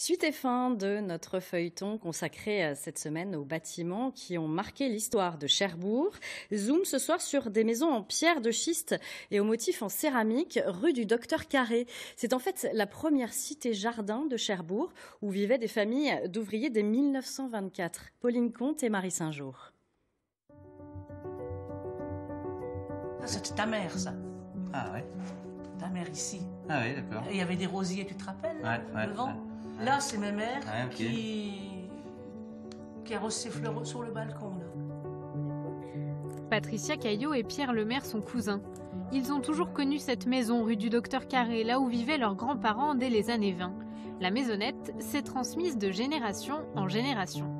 Suite et fin de notre feuilleton consacré cette semaine aux bâtiments qui ont marqué l'histoire de Cherbourg. Zoom ce soir sur des maisons en pierre de schiste et aux motifs en céramique, rue du Docteur Carré. C'est en fait la première cité-jardin de Cherbourg où vivaient des familles d'ouvriers dès 1924. Pauline Comte et Marie Saint-Jour. C'était ta mère, ça. Ah ouais. Ta mère ici. Ah oui, d'accord. Il y avait des rosiers, tu te rappelles, Ouais, devant. ouais. Là, c'est ma mère Ouais, ok. qui arrose ses fleurs sur le balcon, là. Patricia Caillot et Pierre Lemaire sont cousins. Ils ont toujours connu cette maison rue du Docteur Carré, là où vivaient leurs grands-parents dès les années 20. La maisonnette s'est transmise de génération en génération.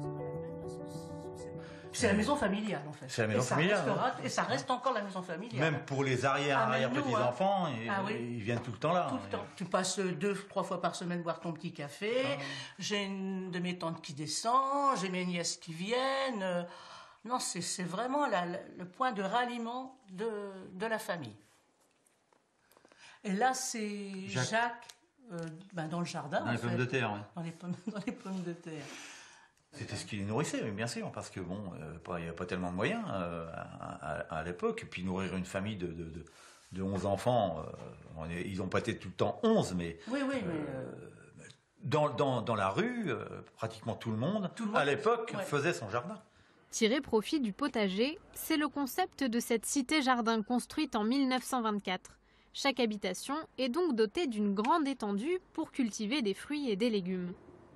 C'est la maison familiale, en fait. C'est la maison familiale, Et ça reste encore la maison familiale. Même pour les arrière-petits-enfants, ils viennent tout le temps là. Tout le temps. Tu passes 2-3 fois par semaine boire ton petit café. J'ai une de mes tantes qui descend, j'ai mes nièces qui viennent. Non, c'est vraiment le point de ralliement de la famille. Et là, c'est Jacques dans le jardin. Dans les pommes de terre, oui. Dans les pommes de terre. C'était ce qui les nourrissait, oui, bien sûr, parce que bon, il n'y avait pas tellement de moyens à l'époque. Et puis nourrir une famille de 11 enfants, ils n'ont pas été tout le temps 11, mais... Oui, mais... Dans la rue, pratiquement tout le monde à l'époque, faisait son jardin. Tirer profit du potager, c'est le concept de cette cité-jardin construite en 1924. Chaque habitation est donc dotée d'une grande étendue pour cultiver des fruits et des légumes.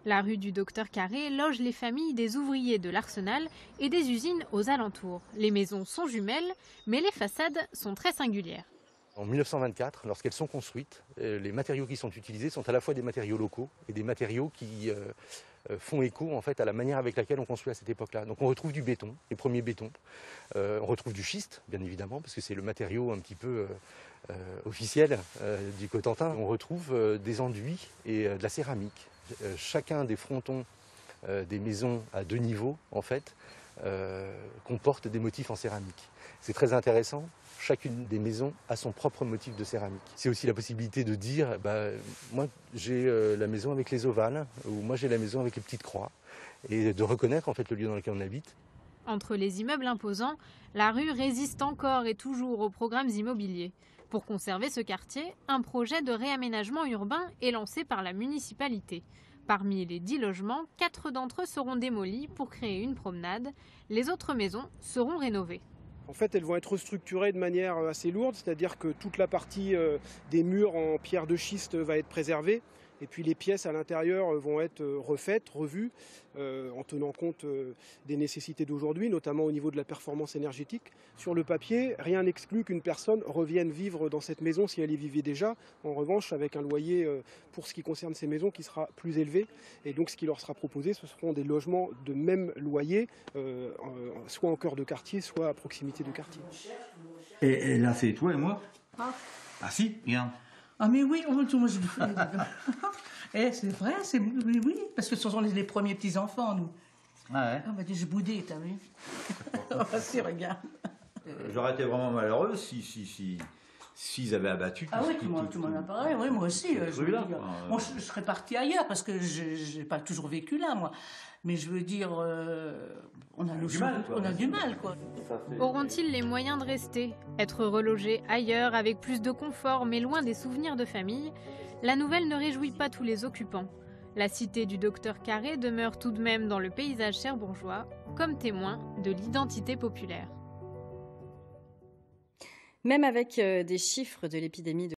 La rue du Docteur Carré loge les familles des ouvriers de l'Arsenal et des usines aux alentours. Les maisons sont jumelles, mais les façades sont très singulières. En 1924, lorsqu'elles sont construites, les matériaux qui sont utilisés sont à la fois des matériaux locaux et des matériaux qui font écho en fait à la manière avec laquelle on construit à cette époque-là. Donc on retrouve du béton, les premiers bétons, on retrouve du schiste bien évidemment parce que c'est le matériau un petit peu officiel du Cotentin. On retrouve des enduits et de la céramique. Chacun des frontons des maisons à 2 niveaux en fait comporte des motifs en céramique. C'est très intéressant. Chacune des maisons a son propre motif de céramique. C'est aussi la possibilité de dire, moi j'ai la maison avec les ovales, ou moi j'ai la maison avec les petites croix, et de reconnaître en fait le lieu dans lequel on habite. Entre les immeubles imposants, la rue résiste encore et toujours aux programmes immobiliers. Pour conserver ce quartier, un projet de réaménagement urbain est lancé par la municipalité. Parmi les 10 logements, 4 d'entre eux seront démolis pour créer une promenade. Les autres maisons seront rénovées. En fait, elles vont être restructurées de manière assez lourde, c'est-à-dire que toute la partie des murs en pierre de schiste va être préservée. Et puis les pièces à l'intérieur vont être refaites, revues, en tenant compte des nécessités d'aujourd'hui, notamment au niveau de la performance énergétique. Sur le papier, rien n'exclut qu'une personne revienne vivre dans cette maison si elle y vivait déjà. En revanche, avec un loyer, pour ce qui concerne ces maisons, qui sera plus élevé. Et donc ce qui leur sera proposé, ce seront des logements de même loyer, soit en cœur de quartier, soit à proximité de quartier. Et là, c'est toi et moi. Ah si, bien. Ah mais oui, moi je le fais. Eh, c'est vrai, mais oui, parce que ce sont les premiers petits-enfants, nous. Ah ouais. Ah bah je boudais, t'as vu. Ah si, regarde. J'aurais été vraiment malheureux s'ils avaient abattu Ah oui, tu m'en as parlé, oui, moi aussi. Je veux dire, moi, je serais partie ailleurs, parce que je n'ai pas toujours vécu là, moi. Mais je veux dire, on a du mal, quoi. Auront-ils les moyens de rester, être relogés ailleurs avec plus de confort mais loin des souvenirs de famille? La nouvelle ne réjouit pas tous les occupants. La cité du Docteur Carré demeure tout de même dans le paysage cherbourgeois comme témoin de l'identité populaire. Même avec des chiffres de l'épidémie de